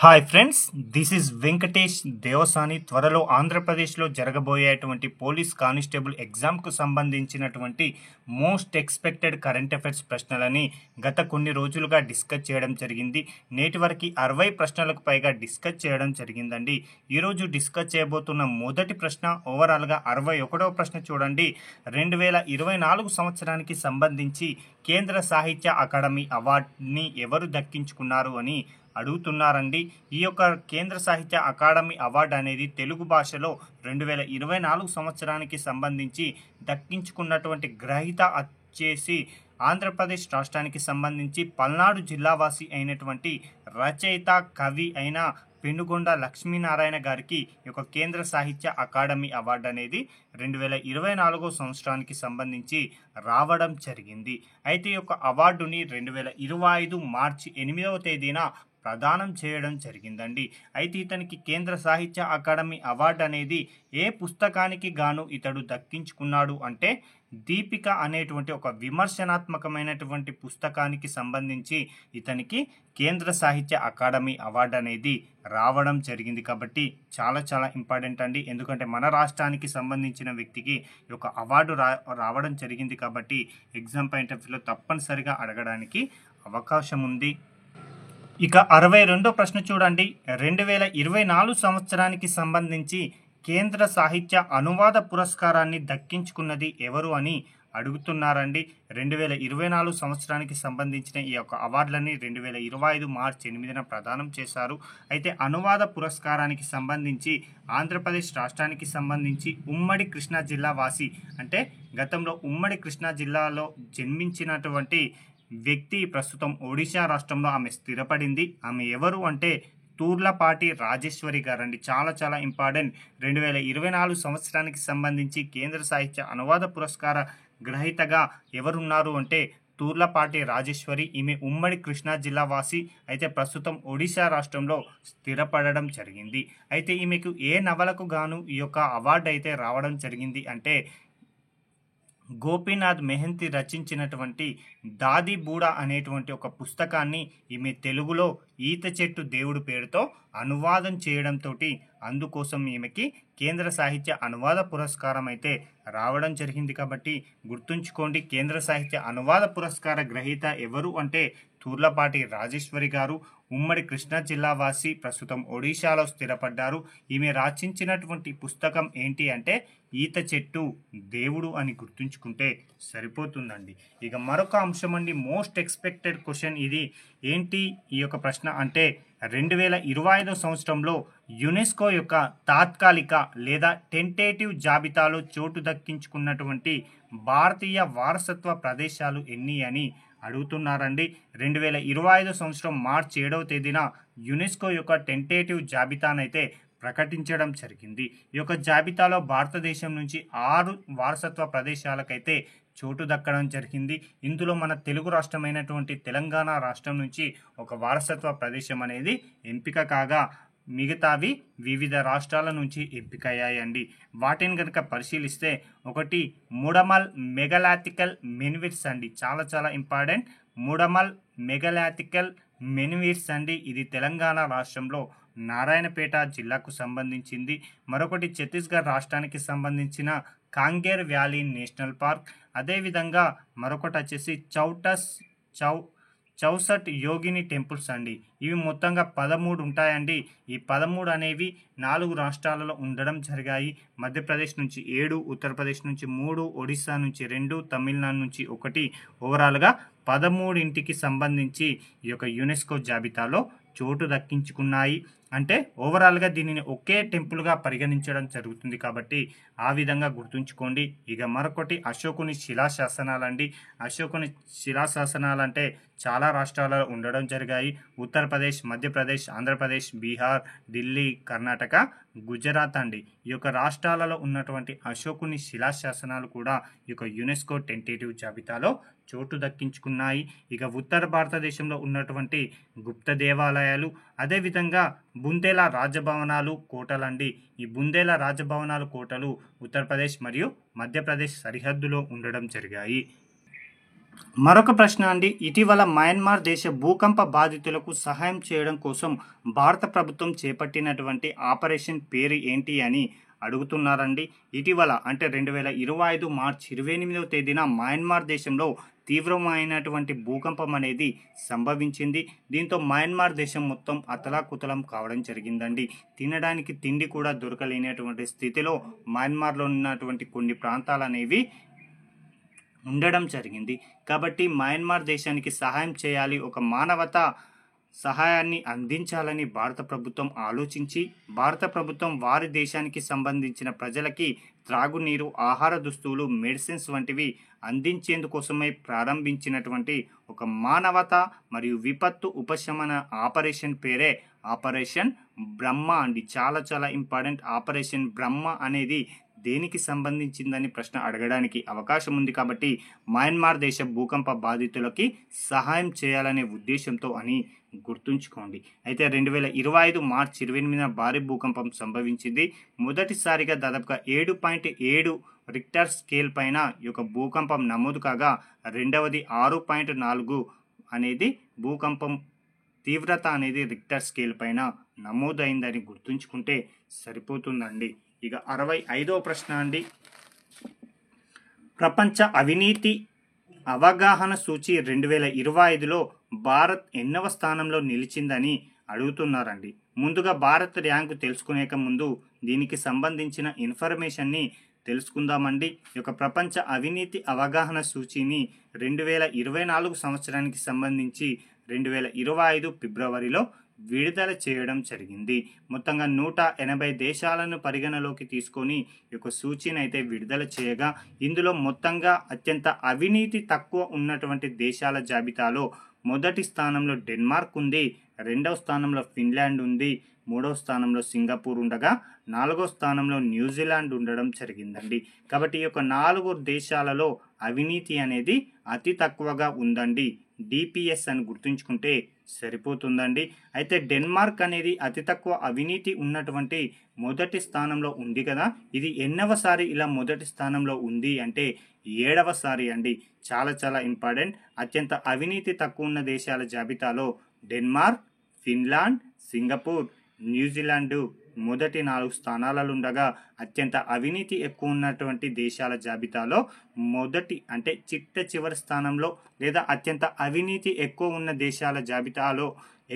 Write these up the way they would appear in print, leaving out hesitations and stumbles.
Hi friends, this is Venkatesh Devasani. త్వరలో ఆంధ్రప్రదేశ్లో జరగబోయేటువంటి పోలీస్ కానిస్టేబుల్ ఎగ్జామ్కు సంబంధించినటువంటి మోస్ట్ ఎక్స్పెక్టెడ్ కరెంట్ అఫైర్స్ ప్రశ్నలని గత కొన్ని రోజులుగా డిస్కస్ చేయడం జరిగింది. నేటి వరకు 60 ప్రశ్నలకు పైగా డిస్కస్ చేయడం జరిగిందండి. ఈరోజు డిస్కస్ చేయబోతున్న మొదటి ప్రశ్న ఓవరాల్గా 61వ ప్రశ్న చూడండి. 2024 సంవత్సరానికి సంబంధించి కేంద్ర సాహిత్య అకాడమీ అవార్డుని ఎవరు దక్కించుకున్నారు అని అడుగుతున్నారండి. ఈ యొక్క కేంద్ర సాహిత్య అకాడమీ అవార్డు అనేది తెలుగు భాషలో 2024 సంవత్సరానికి సంబంధించి దక్కించుకున్నటువంటి గ్రహీత వచ్చేసి ఆంధ్రప్రదేశ్ రాష్ట్రానికి సంబంధించి పల్నాడు జిల్లావాసి అయినటువంటి రచయిత కవి అయిన పెనుగొండ లక్ష్మీనారాయణ గారికి ఈ యొక్క కేంద్ర సాహిత్య అకాడమీ అవార్డు అనేది 2024 సంవత్సరానికి సంబంధించి రావడం జరిగింది. అయితే ఈ యొక్క అవార్డుని 2025 మార్చి 8వ తేదీన ప్రదానం చేయడం జరిగిందండి. అయితే ఇతనికి కేంద్ర సాహిత్య అకాడమీ అవార్డు అనేది ఏ పుస్తకానికి గాను ఇతడు దక్కించుకున్నాడు అంటే దీపిక అనేటువంటి ఒక విమర్శనాత్మకమైనటువంటి పుస్తకానికి సంబంధించి ఇతనికి కేంద్ర సాహిత్య అకాడమీ అవార్డు అనేది రావడం జరిగింది. కాబట్టి చాలా ఇంపార్టెంట్ అండి. ఎందుకంటే మన రాష్ట్రానికి సంబంధించిన వ్యక్తికి ఈ యొక్క అవార్డు రావడం జరిగింది. కాబట్టి ఎగ్జామ్ పాయింట్ ఆఫ్ వ్యూలో తప్పనిసరిగా అడగడానికి అవకాశం ఉంది. ఇక 62వ ప్రశ్న చూడండి. 2024 సంవత్సరానికి సంబంధించి కేంద్ర సాహిత్య అనువాద పురస్కారాన్ని దక్కించుకున్నది ఎవరు అని అడుగుతున్నారండి. 2024 సంవత్సరానికి సంబంధించిన ఈ యొక్క అవార్డులని 2025 మార్చి 8న ప్రదానం చేశారు. అయితే అనువాద పురస్కారానికి సంబంధించి ఆంధ్రప్రదేశ్ రాష్ట్రానికి సంబంధించి ఉమ్మడి కృష్ణా జిల్లా వాసి, అంటే గతంలో ఉమ్మడి కృష్ణా జిల్లాలో జన్మించినటువంటి వ్యక్తి ప్రస్తుతం ఒడిశా రాష్ట్రంలో ఆమె స్థిరపడింది. ఆమె ఎవరు అంటే తూర్లపాటి రాజేశ్వరి గారండి. చాలా ఇంపార్టెంట్. 2024 సంవత్సరానికి సంబంధించి కేంద్ర సాహిత్య అనువాద పురస్కార గ్రహీతగా ఎవరున్నారు అంటే తూర్లపాటి రాజేశ్వరి. ఈమె ఉమ్మడి కృష్ణా జిల్లా వాసి, అయితే ప్రస్తుతం ఒడిశా రాష్ట్రంలో స్థిరపడడం జరిగింది. అయితే ఈమెకు ఏ నవలకు గాను ఈ యొక్క అవార్డు అయితే రావడం జరిగింది అంటే గోపీనాథ్ మెహంతి రచించినటువంటి దాదిబూడ అనేటువంటి ఒక పుస్తకాన్ని ఈమె తెలుగులో ఈత చెట్టు దేవుడు పేరుతో అనువాదం చేయడంతో అందుకోసం ఈమెకి కేంద్ర సాహిత్య అనువాద పురస్కారం అయితే రావడం జరిగింది. కాబట్టి గుర్తుంచుకోండి, కేంద్ర సాహిత్య అనువాద పురస్కార గ్రహీత ఎవరు అంటే తూర్లపాటి రాజేశ్వరి గారు, ఉమ్మడి కృష్ణా జిల్లా వాసి, ప్రస్తుతం ఒడిశాలో స్థిరపడ్డారు. ఈమె రచించినటువంటి పుస్తకం ఏంటి అంటే ఈత చెట్టు దేవుడు అని గుర్తుంచుకుంటే సరిపోతుందండి. ఇక మరొక అంశం అండి, మోస్ట్ ఎక్స్పెక్టెడ్ క్వశ్చన్ ఇది. ఏంటి ఈ యొక్క ప్రశ్న అంటే 2025 సంవత్సరంలో యునెస్కో యొక్క తాత్కాలిక లేదా టెంటేటివ్ జాబితాలో చోటు దక్కించుకున్నటువంటి భారతీయ వారసత్వ ప్రదేశాలు ఎన్ని అని అడుగుతున్నారండి. 2025 సంవత్సరం మార్చి 7వ తేదీన యునెస్కో యొక్క టెంటేటివ్ జాబితానైతే ప్రకటించడం జరిగింది. ఈ యొక్క జాబితాలో భారతదేశం నుంచి 6 వారసత్వ ప్రదేశాలకైతే చోటు దక్కడం జరిగింది. ఇందులో మన తెలుగు రాష్ట్రమైనటువంటి తెలంగాణ రాష్ట్రం నుంచి ఒక వారసత్వ ప్రదేశం అనేది ఎంపిక కాగా మిగతావి వివిధ రాష్ట్రాల నుంచి ఎంపికయ్యాయండి. వాటిని కనుక పరిశీలిస్తే ఒకటి ముడమల్ మెగలాథికల్ మెన్విర్స్ అండి. చాలా ఇంపార్టెంట్. ముడమల్ మెగలాథికల్ మెన్విర్స్ అండి. ఇది తెలంగాణ రాష్ట్రంలో నారాయణపేట జిల్లాకు సంబంధించింది. మరొకటి ఛత్తీస్గఢ్ రాష్ట్రానికి సంబంధించిన కాంగేర్ వ్యాలీ నేషనల్ పార్క్. అదేవిధంగా మరొకటి వచ్చేసి చౌసట్ యోగిని టెంపుల్స్ అండి. ఇవి మొత్తంగా 13 ఉంటాయండి. ఈ 13 అనేవి 4 రాష్ట్రాలలో ఉండడం జరిగాయి. మధ్యప్రదేశ్ నుంచి 7, ఉత్తరప్రదేశ్ నుంచి 3, ఒడిశా నుంచి 2, తమిళనాడు నుంచి 1, ఓవరాల్గా 13కి సంబంధించి ఈ యొక్క యునెస్కో జాబితాలో చోటు దక్కించుకున్నాయి. అంటే ఓవరాల్గా దీనిని ఒకే టెంపుల్గా పరిగణించడం జరుగుతుంది. కాబట్టి ఆ విధంగా గుర్తుంచుకోండి. ఇక మరొకటి అశోకుని శిలాశాసనాలండి. అశోకుని శిలాశాసనాలు అంటే చాలా రాష్ట్రాలలో ఉండడం జరిగాయి. ఉత్తరప్రదేశ్, మధ్యప్రదేశ్, ఆంధ్రప్రదేశ్, బీహార్, ఢిల్లీ, కర్ణాటక, గుజరాత్ అండి. ఈ యొక్క రాష్ట్రాలలో ఉన్నటువంటి అశోకుని శిలాశాసనాలు కూడా ఈ యొక్క యునెస్కో టెంటేటివ్ జాబితాలో చోటు దక్కించుకున్నాయి. ఇక ఉత్తర భారతదేశంలో ఉన్నటువంటి గుప్త దేవాలయాలు, అదేవిధంగా బుందేలా రాజభవనాలు, కోటలండి. ఈ బుందేలా రాజభవనాలు, కోటలు ఉత్తరప్రదేశ్ మరియు మధ్యప్రదేశ్ సరిహద్దులో ఉండడం జరిగాయి. మరొక ప్రశ్న అండి, ఇటీవల మయన్మార్ దేశ భూకంప బాధితులకు సహాయం చేయడం కోసం భారత ప్రభుత్వం చేపట్టినటువంటి ఆపరేషన్ పేరు ఏంటి అని అడుగుతున్నారండి. ఇటీవల అంటే 2025 మార్చి 28వ తేదీన మయన్మార్ దేశంలో తీవ్రమైనటువంటి భూకంపం అనేది సంభవించింది. దీంతో మయన్మార్ దేశం మొత్తం అతలాకుతలం కావడం జరిగిందండి. తినడానికి తిండి కూడా దొరకలేనటువంటి స్థితిలో మయన్మార్లో ఉన్నటువంటి కొన్ని ప్రాంతాలు అనేవి ఉండడం జరిగింది. కాబట్టి మయన్మార్ దేశానికి సహాయం చేయాలి, ఒక మానవతా సహాయాన్ని అందించాలని భారత ప్రభుత్వం ఆలోచించి భారత ప్రభుత్వం వారి దేశానికి సంబంధించిన ప్రజలకి త్రాగునీరు, ఆహార దుస్తువులు, మెడిసిన్స్ వంటివి అందించేందుకోసమై ప్రారంభించినటువంటి ఒక మానవత మరియు విపత్తు ఉపశమన ఆపరేషన్ పేరే ఆపరేషన్ బ్రహ్మ అండి. చాలా చాలా ఇంపార్టెంట్. ఆపరేషన్ బ్రహ్మ అనేది దేనికి సంబంధించిందని ప్రశ్న అడగడానికి అవకాశం ఉంది. కాబట్టి మయన్మార్ దేశ భూకంప బాధితులకి సహాయం చేయాలనే ఉద్దేశంతో అని గుర్తుంచుకోండి. అయితే 2025 మార్చి 28న భారీ భూకంపం సంభవించింది. మొదటిసారిగా దాదాపుగా 7.7 రిక్టర్ స్కేల్ పైన ఈ యొక్క భూకంపం నమోదు కాగా, రెండవది 6.4 అనేది భూకంపం తీవ్రత అనేది రిక్టర్ స్కేల్ పైన నమోదైందని గుర్తుంచుకుంటే సరిపోతుందండి. ఇక 65వ ప్రశ్న అండి, ప్రపంచ అవినీతి అవగాహన సూచి 2025లో భారత్ ఎన్నవ స్థానంలో నిలిచిందని అడుగుతున్నారండి. ముందుగా భారత్ ర్యాంకు తెలుసుకునేక ముందు దీనికి సంబంధించిన ఇన్ఫర్మేషన్ని తెలుసుకుందామండి. ఈ యొక్క ప్రపంచ అవినీతి అవగాహన సూచిని 2024 సంవత్సరానికి సంబంధించి 2025 ఫిబ్రవరిలో విడుదల చేయడం జరిగింది. మొత్తంగా 180 దేశాలను పరిగణలోకి తీసుకొని ఈ యొక్క సూచీని అయితే విడుదల చేయగా, ఇందులో మొత్తంగా అత్యంత అవినీతి తక్కువ ఉన్నటువంటి దేశాల జాబితాలో మొదటి స్థానంలో డెన్మార్క్ ఉంది, రెండవ స్థానంలో ఫిన్లాండ్ ఉంది, మూడవ స్థానంలో సింగపూర్ ఉండగా, నాలుగో స్థానంలో న్యూజిలాండ్ ఉండడం జరిగిందండి. కాబట్టి ఈ యొక్క 4 దేశాలలో అవినీతి అనేది అతి తక్కువగా ఉందండి. డిపిఎస్ అని గుర్తుంచుకుంటే సరిపోతుందండి. అయితే డెన్మార్క్ అనేది అతి తక్కువ అవినీతి ఉన్నటువంటి మొదటి స్థానంలో ఉంది కదా. ఇది ఎన్నవసారి ఇలా మొదటి స్థానంలో ఉంది అంటే 7వసారి అండి. చాలా చాలా ఇంపార్టెంట్. అత్యంత అవినీతి తక్కువ ఉన్న దేశాల జాబితాలో డెన్మార్క్, ఫిన్లాండ్, సింగపూర్, న్యూజిలాండ్ మొదటి 4 స్థానాలలో ఉండగా, అత్యంత అవినీతి ఎక్కువ ఉన్నటువంటి దేశాల జాబితాలో మొదటి అంటే చివరి స్థానంలో లేదా అత్యంత అవినీతి ఎక్కువ ఉన్న దేశాల జాబితాలో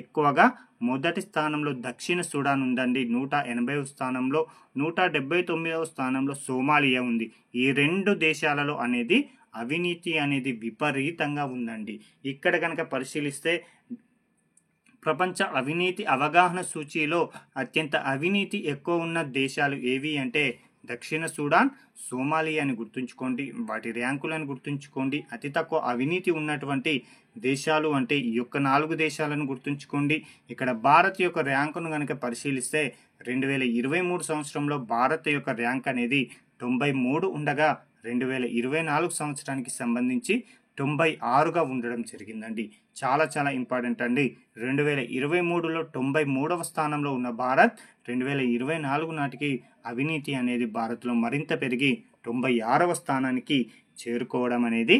ఎక్కువగా మొదటి స్థానంలో దక్షిణ సూడాన్ ఉందండి 180వ స్థానంలో. 179వ స్థానంలో సోమాలియా ఉంది. ఈ 2 దేశాలలో అనేది అవినీతి అనేది విపరీతంగా ఉందండి. ఇక్కడ కనుక పరిశీలిస్తే ప్రపంచ అవినీతి అవగాహన సూచీలో అత్యంత అవినీతి ఎక్కువ ఉన్న దేశాలు ఏవి అంటే దక్షిణ సూడాన్, సోమాలియా అని గుర్తుంచుకోండి. వాటి ర్యాంకులను గుర్తుంచుకోండి. అతి తక్కువ అవినీతి ఉన్నటువంటి దేశాలు అంటే ఈ యొక్క 4 దేశాలను గుర్తుంచుకోండి. ఇక్కడ భారత్ యొక్క ర్యాంకును కనుక పరిశీలిస్తే 2023 సంవత్సరంలో భారత్ యొక్క ర్యాంక్ అనేది 93 ఉండగా, 2024 సంవత్సరానికి సంబంధించి 96గా ఉండడం జరిగిందండి. చాలా చాలా ఇంపార్టెంట్ అండి. 2023లో 93వ స్థానంలో ఉన్న భారత్ 2024 నాటికి అవినీతి అనేది భారత్లో మరింత పెరిగి 96వ స్థానానికి చేరుకోవడం అనేది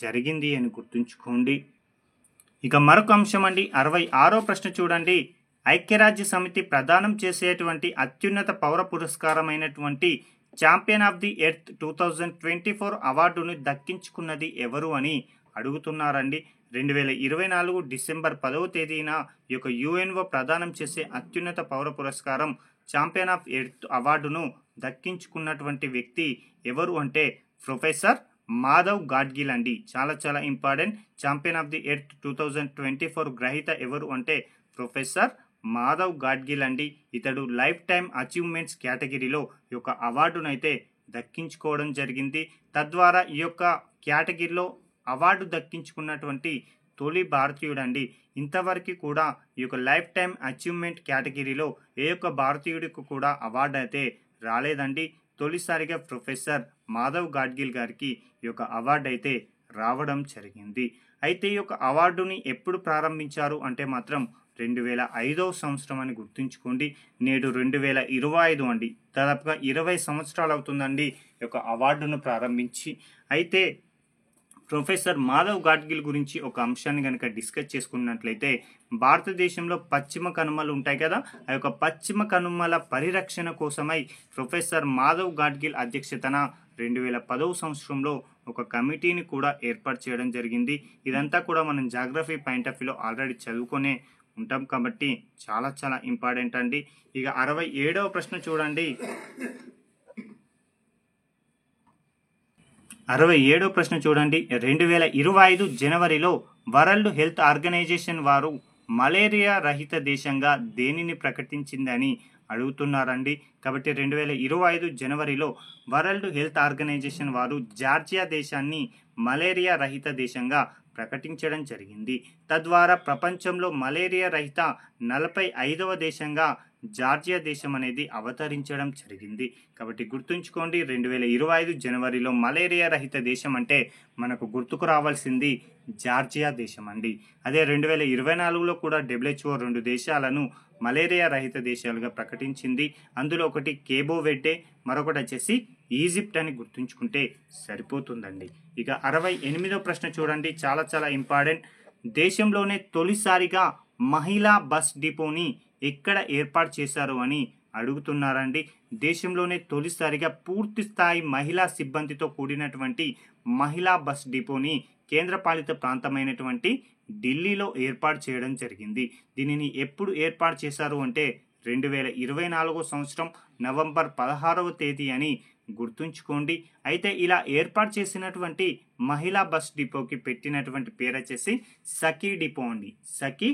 జరిగింది అని గుర్తుంచుకోండి. ఇక మరొక అంశం అండి, 66వ ప్రశ్న చూడండి. ఐక్యరాజ్య సమితి ప్రదానం చేసేటువంటి అత్యున్నత పౌర పురస్కారమైనటువంటి ఛాంపియన్ ఆఫ్ ది ఎర్త్ 2024 అవార్డును దక్కించుకున్నది ఎవరు అని అడుగుతున్నారండి. 2024 డిసెంబర్ 10వ తేదీన ఈ యొక్క యుఎన్ఓ ప్రదానం చేసే అత్యున్నత పౌర పురస్కారం ఛాంపియన్ ఆఫ్ ఎర్త్ అవార్డును దక్కించుకున్నటువంటి వ్యక్తి ఎవరు అంటే ప్రొఫెసర్ మాధవ్ గాడ్గిల్ అండి. చాలా చాలా important. Champion of the earth 2024 గ్రహీత ఎవరు అంటే ప్రొఫెసర్ మాధవ్ గాడ్గిల్ అండి. ఇతడు లైఫ్ టైమ్ అచీవ్మెంట్స్ కేటగిరీలో ఈ యొక్క అవార్డునైతే దక్కించుకోవడం జరిగింది. తద్వారా ఈ యొక్క కేటగిరీలో అవార్డు దక్కించుకున్నటువంటి తొలి భారతీయుడండి. ఇంతవరకు కూడా ఈ యొక్క లైఫ్ టైమ్ అచీవ్మెంట్ కేటగిరీలో ఏ యొక్క భారతీయుడికి కూడా అవార్డు అయితే రాలేదండి. తొలిసారిగా ప్రొఫెసర్ మాధవ్ గాడ్గిల్ గారికి ఈ యొక్క అవార్డు అయితే రావడం జరిగింది. అయితే ఈ యొక్క అవార్డుని ఎప్పుడు ప్రారంభించారు అంటే మాత్రం 2005వ సంవత్సరం అని గుర్తుంచుకోండి. నేడు 2025 అండి. దాదాపుగా 20 సంవత్సరాలు అవుతుందండి ఈ యొక్క అవార్డును ప్రారంభించి. అయితే ప్రొఫెసర్ మాధవ్ గాడ్గిల్ గురించి ఒక అంశాన్ని కనుక డిస్కస్ చేసుకున్నట్లయితే భారతదేశంలో పశ్చిమ కనుమలు ఉంటాయి కదా, ఆ యొక్క పశ్చిమ కనుమల పరిరక్షణ కోసమై ప్రొఫెసర్ మాధవ్ గాడ్గిల్ అధ్యక్షతన 2010 సంవత్సరంలో ఒక కమిటీని కూడా ఏర్పాటు చేయడం జరిగింది. ఇదంతా కూడా మనం జాగ్రఫీ పాయింట్ ఆఫ్ వ్యూలో ఆల్రెడీ చదువుకొనే ఉంటాం కాబట్టి చాలా చాలా ఇంపార్టెంట్ అండి. ఇక 67వ ప్రశ్న చూడండి. 67వ ప్రశ్న చూడండి. 2025 జనవరిలో వరల్డ్ హెల్త్ ఆర్గనైజేషన్ వారు మలేరియా రహిత దేశంగా దేనిని ప్రకటించిందని అడుగుతున్నారండి. కాబట్టి 2025 జనవరిలో వరల్డ్ హెల్త్ ఆర్గనైజేషన్ వారు జార్జియా దేశాన్ని మలేరియా రహిత దేశంగా ప్రకటించడం జరిగింది. తద్వారా ప్రపంచంలో మలేరియా రహిత 45వ దేశంగా జార్జియా దేశం అనేది అవతరించడం జరిగింది. కాబట్టి గుర్తుంచుకోండి, 2025 జనవరిలో మలేరియా రహిత దేశం అంటే మనకు గుర్తుకు రావాల్సింది జార్జియా దేశం అండి. అదే 2024లో కూడా WHO 2 దేశాలను మలేరియా రహిత దేశాలుగా ప్రకటించింది. అందులో ఒకటి కేబో వెర్డే, మరొకటి వచ్చేసి ఈజిప్ట్ అని గుర్తుంచుకుంటే సరిపోతుందండి. ఇక 68వ ప్రశ్న చూడండి, చాలా చాలా ఇంపార్టెంట్. దేశంలోనే తొలిసారిగా మహిళా బస్ డిపోని ఎక్కడ ఏర్పాటు చేశారు అని అడుగుతున్నారండి. దేశంలోనే తొలిసారిగా పూర్తి స్థాయి మహిళా సిబ్బందితో కూడినటువంటి మహిళా బస్ డిపోని కేంద్రపాలిత ప్రాంతమైనటువంటి ఢిల్లీలో ఏర్పాటు చేయడం జరిగింది. దీనిని ఎప్పుడు ఏర్పాటు చేశారు అంటే 2024 సంవత్సరం నవంబర్ 16వ తేదీ అని గుర్తుంచుకోండి. అయితే ఇలా ఏర్పాటు చేసినటువంటి మహిళా బస్ డిపోకి పెట్టినటువంటి పేరు వచ్చేసి సఖీ డిపో అండి. సఖీ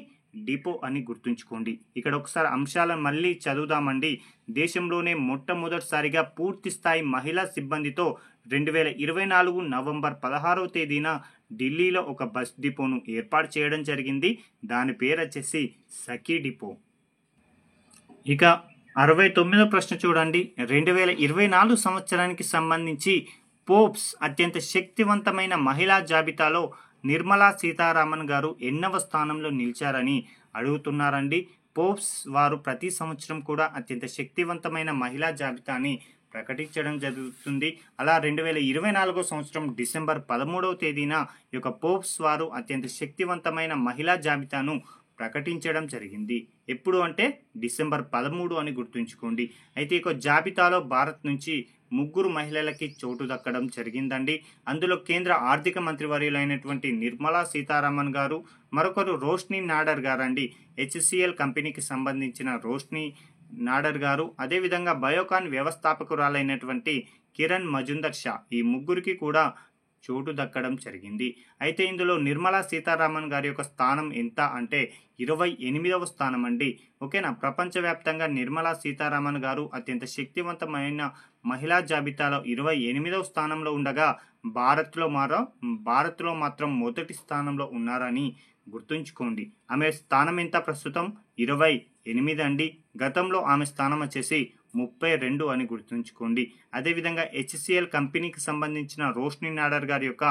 డిపో అని గుర్తుంచుకోండి. ఇక్కడ ఒకసారి అంశాలను మళ్ళీ చదువుదామండి. దేశంలోనే మొట్టమొదటిసారిగా పూర్తి స్థాయి మహిళా సిబ్బందితో 2024 నవంబర్ 16వ తేదీన ఢిల్లీలో ఒక బస్ డిపోను ఏర్పాటు చేయడం జరిగింది. దాని పేరు వచ్చేసి సఖీ డిపో. ఇక 69వ ప్రశ్న చూడండి. 2024 సంవత్సరానికి సంబంధించి ఫోర్బ్స్ అత్యంత శక్తివంతమైన మహిళా జాబితాలో నిర్మలా సీతారామన్ గారు ఎన్నవ స్థానంలో నిలిచారని అడుగుతున్నారండి. ఫోర్బ్స్ వారు ప్రతి సంవత్సరం కూడా అత్యంత శక్తివంతమైన మహిళా జాబితాని ప్రకటించడం జరుగుతుంది. అలా 2024 సంవత్సరం డిసెంబర్ 13వ తేదీన ఈ యొక్క ఫోర్బ్స్ వారు అత్యంత శక్తివంతమైన మహిళా జాబితాను ప్రకటించడం జరిగింది. ఎప్పుడు అంటే డిసెంబర్ 13 అని గుర్తుంచుకోండి. అయితే ఈ జాబితాలో భారత్ నుంచి 3 మహిళలకి చోటు దక్కడం జరిగిందండి. అందులో కేంద్ర ఆర్థిక మంత్రివర్యులైనటువంటి నిర్మలా సీతారామన్ గారు, మరొకరు రోష్ని నాడర్ గారండి. HCL కంపెనీకి సంబంధించిన రోష్ని నాడర్ గారు, అదేవిధంగా బయోకాన్ వ్యవస్థాపకురాలైనటువంటి కిరణ్ మజుందర్ షా, ఈ ముగ్గురికి కూడా చోటు దక్కడం జరిగింది. అయితే ఇందులో నిర్మలా సీతారామన్ గారి యొక్క స్థానం ఎంత అంటే 28వ స్థానం అండి. ఓకేనా. ప్రపంచవ్యాప్తంగా నిర్మలా సీతారామన్ గారు అత్యంత శక్తివంతమైన మహిళా జాబితాలో 28వ స్థానంలో ఉండగా భారత్లో మాత్రం మొదటి స్థానంలో ఉన్నారని గుర్తుంచుకోండి. ఆమె స్థానం ఎంత ప్రస్తుతం 28 అండి. గతంలో ఆమె స్థానం వచ్చేసి 32 అని గుర్తుంచుకోండి. అదేవిధంగా HCL కంపెనీకి సంబంధించిన రోష్ని నాడర్ గారి యొక్క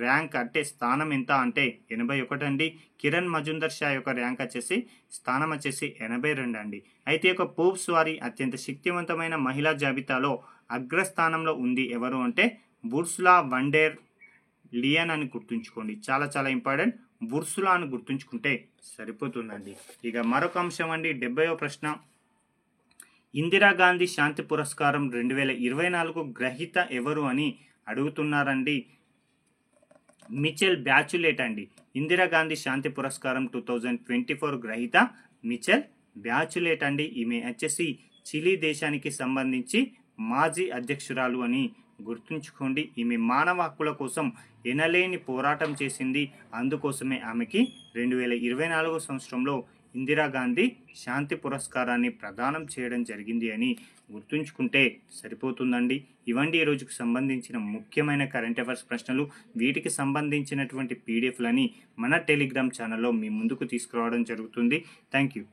ర్యాంక్ అంటే స్థానం ఎంత అంటే 81 అండి. కిరణ్ మజుందర్ షా యొక్క ర్యాంక్ వచ్చేసి స్థానం వచ్చేసి 82 అండి. అయితే ఒక ఫోర్బ్స్ వారి అత్యంత శక్తివంతమైన మహిళా జాబితాలో అగ్రస్థానంలో ఉంది ఎవరు అంటే ఉర్సులా వన్ డెర్ లియన్ అని గుర్తుంచుకోండి. చాలా చాలా ఇంపార్టెంట్. ఉర్సులా అని గుర్తుంచుకుంటే సరిపోతుందండి. ఇక మరొక అంశం అండి, 70వ ప్రశ్న. ఇందిరాగాంధీ శాంతి పురస్కారం 2024 గ్రహీత ఎవరు అని అడుగుతున్నారండి. మిచెల్ బ్యాచులేట్ అండి. ఇందిరాగాంధీ శాంతి పురస్కారం 2024 గ్రహీత మిచెల్ బ్యాచులేట్ అండి. ఈమె వచ్చేసి చిలీ దేశానికి సంబంధించి మాజీ అధ్యక్షురాలు అని గుర్తుంచుకోండి. ఈమె మానవ హక్కుల కోసం ఎనలేని పోరాటం చేసింది. అందుకోసమే ఆమెకి 2024 సంవత్సరంలో ఇందిరాగాంధీ శాంతి పురస్కారాన్ని ప్రదానం చేయడం జరిగింది అని గుర్తుంచుకుంటే సరిపోతుందండి. ఇవండి ఈ రోజుకు సంబంధించిన ముఖ్యమైన కరెంట్ అఫైర్స్ ప్రశ్నలు. వీటికి సంబంధించినటువంటి PDFలని మన టెలిగ్రామ్ ఛానల్లో మీ ముందుకు తీసుకురావడం జరుగుతుంది. Thank you.